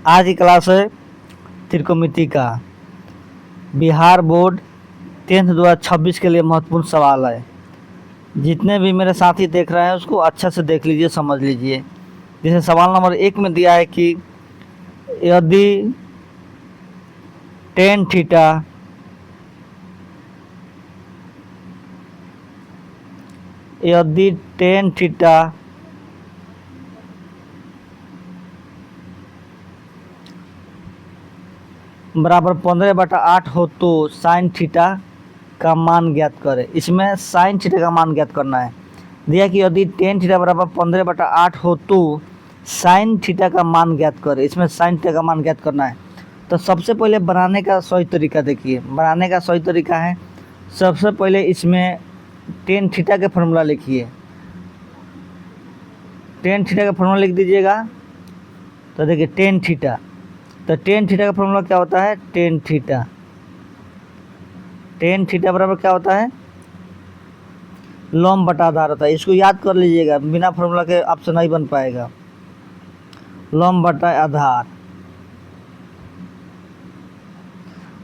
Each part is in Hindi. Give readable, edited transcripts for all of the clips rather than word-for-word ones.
आज की क्लास है त्रिकोणमिति का। बिहार बोर्ड 10th 2026 के लिए महत्वपूर्ण सवाल है। जितने भी मेरे साथी देख रहे हैं उसको अच्छा से देख लीजिए, समझ लीजिए। जैसे सवाल नंबर 1 में दिया है कि यदि टेन थीटा बराबर 15/8 हो तो साइन थीटा का मान ज्ञात करें। इसमें साइन थीटा का मान ज्ञात करना है। दिया कि यदि टेन थीटा बराबर 15/8 हो तो साइन थीटा का मान ज्ञात करें। इसमें साइन थीटा का मान ज्ञात करना है। तो सबसे पहले बनाने का सही तरीका देखिए। बनाने का सही तरीका है, सबसे पहले इसमें टेन थीटा के फॉर्मूला लिखिए। टेन थीटा का फॉर्मूला लिख दीजिएगा। तो देखिए टेन थीटा, तो टेन थीटा का फॉर्मूला क्या होता है? टेन थीटा बराबर क्या होता है? लंब बटा आधार होता है। इसको याद कर लीजिएगा, बिना फॉर्मूला के आपसे नहीं बन पाएगा। लंब बटा आधार।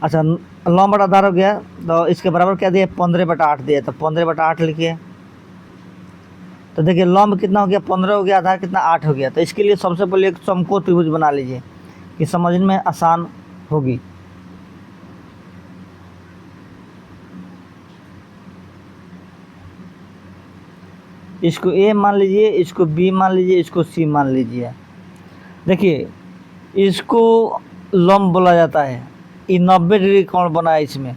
अच्छा, लंब बटा आधार हो गया। तो इसके बराबर क्या दिया? 15/8 दिया। तो 15/8 लिखिए। तो देखिए लंब कितना हो गया? 15 हो गया। आधार कितना? 8 हो गया। तो इसके लिए सबसे पहले एक समकोण त्रिभुज बना लीजिए कि समझने में आसान होगी। इसको ए मान लीजिए, इसको बी मान लीजिए, इसको सी मान लीजिए। देखिए इसको लंब बोला जाता है। ये 90 डिग्री कोण बना है इसमें।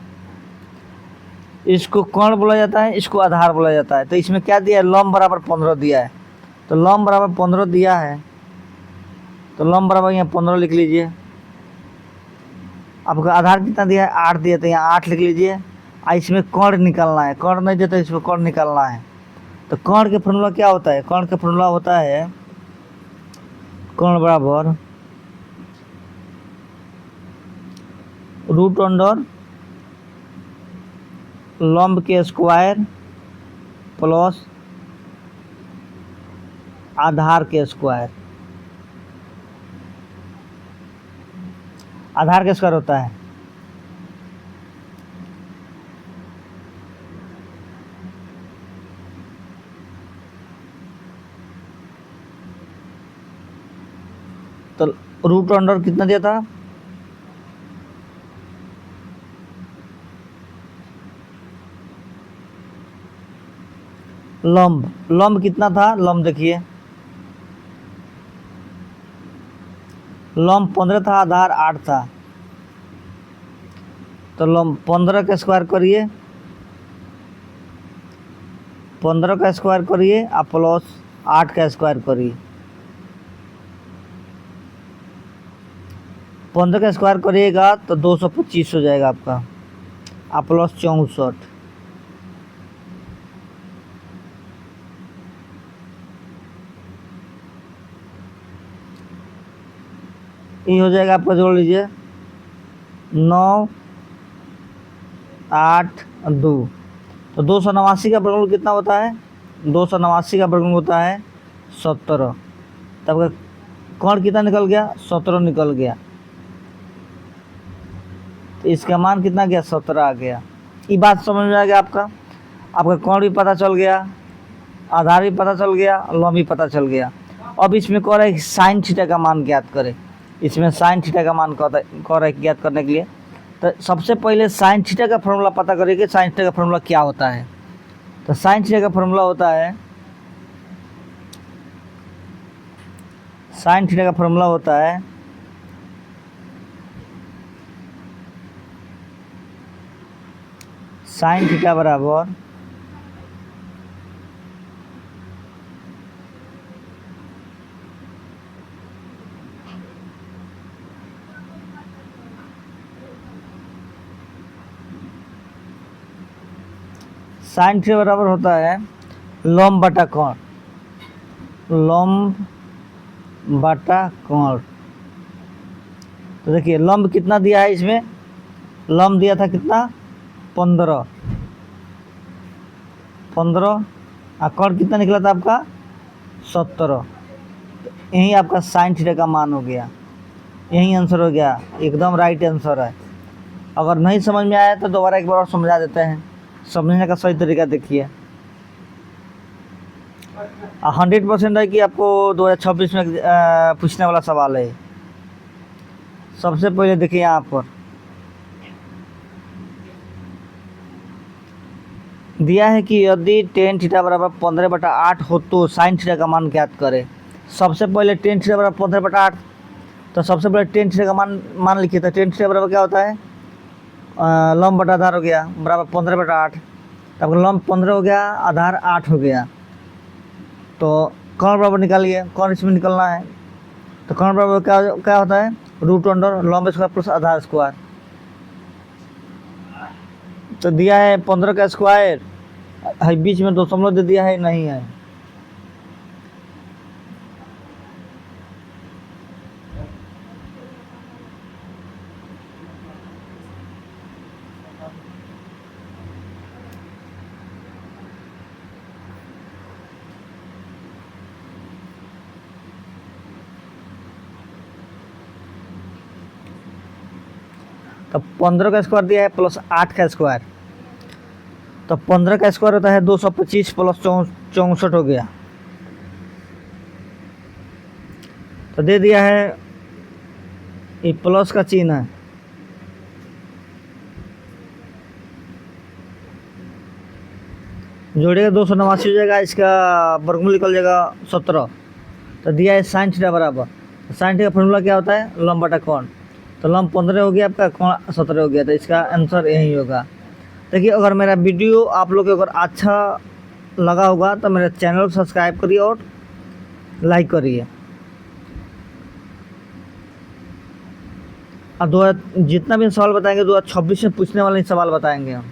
इसको कोण बोला जाता है, इसको आधार बोला जाता है। तो इसमें क्या दिया है? लंब बराबर 15 दिया है। तो लंब बराबर 15 दिया है, तो लंब बराबर यहाँ 15 लिख लीजिए। आपका आधार कितना दिया है? 8 दिया। तो यहाँ 8 लिख लीजिए। इसमें कोण निकालना है। कोण नहीं देता, इसमें कोण निकालना है। तो कोण के फॉर्मूला क्या होता है? कोण का फॉर्मूला होता है कोण बराबर रूट अंडर लंब के स्क्वायर प्लस आधार के स्क्वायर। आधार के स्क्वायर होता है तो रूट अंडर कितना दिया था? लंब कितना था? लंब देखिए, लंब 15 था, आधार 8 था। तो लंब 15 का स्क्वायर करिए, 15 का स्क्वायर करिए और प्लस 8 का स्क्वायर करिए। 15 का स्क्वायर करिएगा तो 225 हो जाएगा आपका, और प्लस 64। ये हो जाएगा आपका, जोड़ लीजिए 9 8 2। तो 289 का वर्गमूल कितना होता है? 289 का वर्गमूल होता है 17। तब का कोण कितना निकल गया? 17 निकल गया। तो इसका मान कितना गया? 17 आ गया। ये बात समझ में आ गया आपका? आपका कोण भी पता चल गया, आधार भी पता चल गया, लंब भी पता चल गया। अब इसमें कह रहा है साइन थीटा का मान ज्ञात करें। इसमें साइन थीटा का मान कह रहा है ज्ञात करने के लिए। तो सबसे पहले साइन थीटा का फॉर्मूला पता करें कि साइन थीटा का फॉर्मूला क्या होता है। तो साइन थीटा का फॉर्मूला होता है, साइन थीटा का फॉर्मूला होता है साइन थीटा बराबर साइन थीटा बराबर होता है लंब बटा कोण। लंब बटा कोण। तो देखिए लंब कितना दिया है इसमें? लंब दिया था कितना? 15। और कोण कितना निकला था आपका? 17। तो यही आपका साइन थीटा का मान हो गया। यही आंसर हो गया, एकदम राइट आंसर है। अगर नहीं समझ में आया तो दोबारा एक बार और समझा देते हैं, समझने का सही तरीका देखिए। 100% है कि आपको 2026 में पूछने वाला सवाल है। सबसे पहले देखिए यहाँ पर दिया है कि यदि टेन थीटा बराबर 15/8 हो तो साइन थीटा का मान ज्ञात करें। सबसे पहले टेन थीटा बराबर 15/8, तो सबसे पहले टेन थीटा का मान लिखिए। तो टेन थीटा बराबर क्या होता है, लंब बटा आधार हो गया बराबर 15/8। तो आपका लंब 15 हो गया, आधार 8 हो गया। तो कर्ण बराबर निकालिए, कर्ण इसमें निकलना है। तो कर्ण बराबर क्या क्या होता है, √अंडर लंब स्क्वायर प्लस आधार स्क्वायर। तो दिया है 15 का स्क्वायर, बीच में दशमलव दे दिया है, नहीं है। तो 15 का स्क्वायर दिया है प्लस 8 का स्क्वायर। तो 15 का स्क्वायर होता है 225 प्लस 64 हो गया। तो दे दिया है, ये प्लस का चिन्ह है, जोड़ेगा 289 हो जाएगा, इसका वर्गमूल निकल जाएगा 17। तो दिया है साइन थीटा बराबर, तो साइन थीटा का फॉर्मूला क्या होता है, लंब बटा कोण। तो लंब 15 हो गया, आपका कोण 17 हो गया। तो इसका आंसर यही होगा। देखिए, अगर मेरा वीडियो आप लोग को अगर अच्छा लगा होगा तो मेरे चैनल को सब्सक्राइब करिए और लाइक करिए। और जितना भी सवाल बताएंगे 2026 में पूछने वाले सवाल बताएंगे हम।